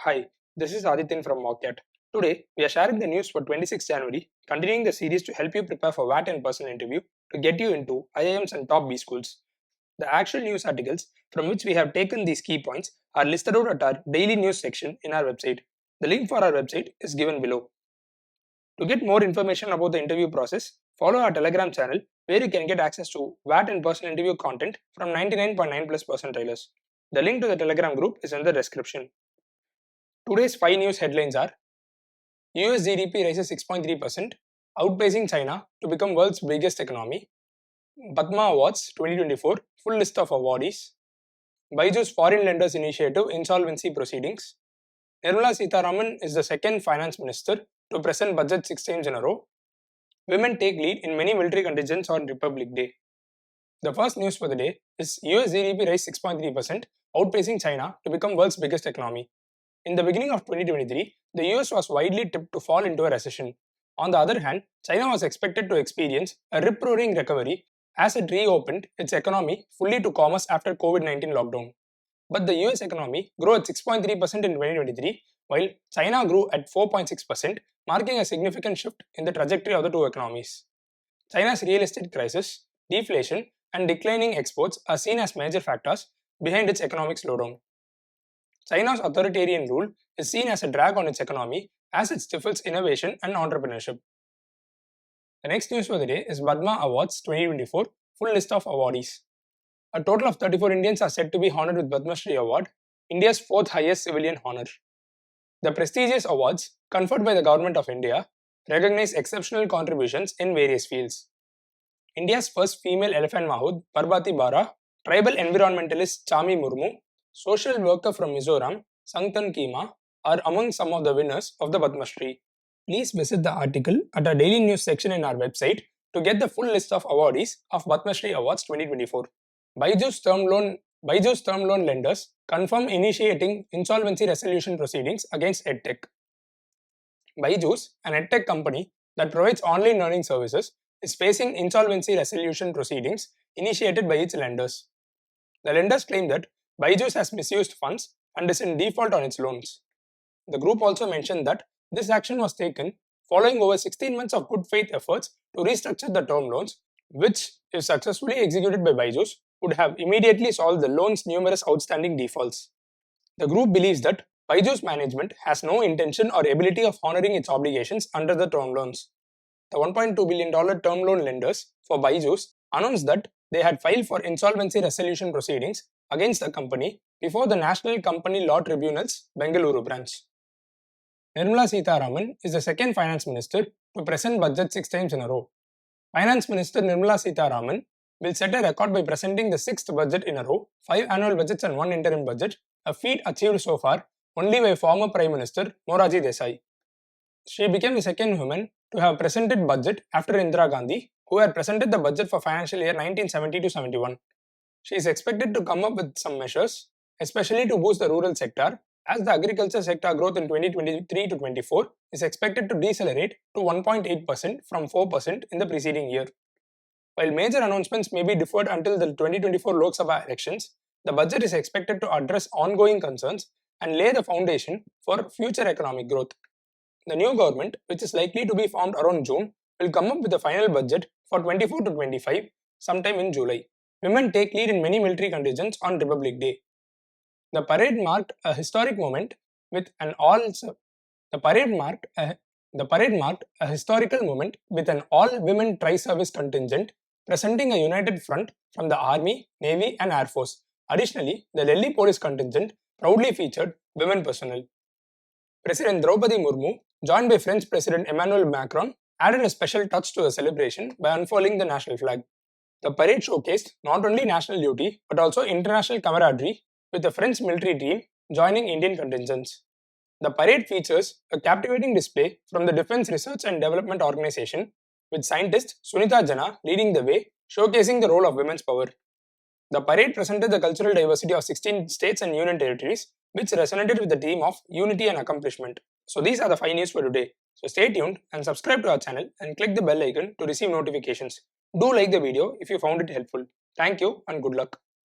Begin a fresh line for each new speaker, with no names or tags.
Hi, this is Adityan from Mockat. Today, we are sharing the news for 26 January, continuing the series to help you prepare for WAT in-person interview to get you into IIMs and top B schools. The actual news articles from which we have taken these key points are listed out at our daily news section in our website. The link for our website is given below. To get more information about the interview process, follow our Telegram channel where you can get access to WAT in-person interview content from 99.9 plus percentilers. The link to the Telegram group is in the description. Today's 5 news headlines are: US GDP rises 6.3%, outpacing China to become world's biggest economy. Padma Awards 2024 full list of awardees. Byju's foreign lenders initiative insolvency proceedings. Nirmala Sitharaman is the second finance minister to present budget 6 times in a row. Women take lead in many military contingents on Republic Day. The first news for the day is US GDP rise 6.3%, outpacing China to become world's biggest economy. In the beginning of 2023, the US was widely tipped to fall into a recession. On the other hand, China was expected to experience a rip-roaring recovery as it reopened its economy fully to commerce after COVID-19 lockdown. But the US economy grew at 6.3% in 2023, while China grew at 4.6%, marking a significant shift in the trajectory of the two economies. China's real estate crisis, deflation, and declining exports are seen as major factors behind its economic slowdown. China's authoritarian rule is seen as a drag on its economy as it stifles innovation and entrepreneurship. The next news for the day is Padma Awards 2024 full list of awardees. A total of 34 Indians are said to be honored with Padma Shri Award, India's fourth highest civilian honor. The prestigious awards, conferred by the Government of India, recognize exceptional contributions in various fields. India's first female elephant mahood, Parbati Bara, tribal environmentalist Chami Murmu, social worker from Mizoram, Sangtan Kima, are among some of the winners of the Padma Shri. Please visit the article at our daily news section in our website to get the full list of awardees of Padma Shri Awards 2024. Byju's term loan lenders confirm initiating insolvency resolution proceedings against EdTech. Byju's, an EdTech company that provides online learning services, is facing insolvency resolution proceedings initiated by its lenders. The lenders claim that Byju's has misused funds and is in default on its loans. The group also mentioned that this action was taken following over 16 months of good faith efforts to restructure the term loans, which, if successfully executed by Byju's, would have immediately solved the loan's numerous outstanding defaults. The group believes that Byju's management has no intention or ability of honoring its obligations under the term loans. The $1.2 billion term loan lenders for Byju's announced that they had filed for insolvency resolution proceedings against the company before the National Company Law Tribunal's Bengaluru branch. Nirmala Sitharaman is the second finance minister to present budget 6 times in a row. Finance Minister Nirmala Sitharaman will set a record by presenting the 6th budget in a row, 5 annual budgets and 1 interim budget, a feat achieved so far only by former Prime Minister Morarji Desai. She became the second woman to have presented budget after Indira Gandhi, who had presented the budget for financial year 1970-71. She is expected to come up with some measures, especially to boost the rural sector, as the agriculture sector growth in 2023-24 is expected to decelerate to 1.8% from 4% in the preceding year. While major announcements may be deferred until the 2024 Lok Sabha elections, the budget is expected to address ongoing concerns and lay the foundation for future economic growth. The new government, which is likely to be formed around June, will come up with a final budget for 24-25 sometime in July. Women take lead in many military contingents on Republic Day. The parade marked a historic moment with an all-women tri-service contingent presenting a united front from the Army, Navy and Air Force. Additionally, the Delhi police contingent proudly featured women personnel. President Draupadi Murmu, joined by French President Emmanuel Macron, added a special touch to the celebration by unfurling the national flag. The parade showcased not only national duty but also international camaraderie, with the French military team joining Indian contingents. The parade features a captivating display from the Defense Research and Development Organization, with scientist Sunita Jana leading the way, showcasing the role of women's power. The parade presented the cultural diversity of 16 states and union territories, which resonated with the theme of unity and accomplishment. So these are the 5 news for today. So stay tuned and subscribe to our channel and click the bell icon to receive notifications. Do like the video if you found it helpful. Thank you and good luck.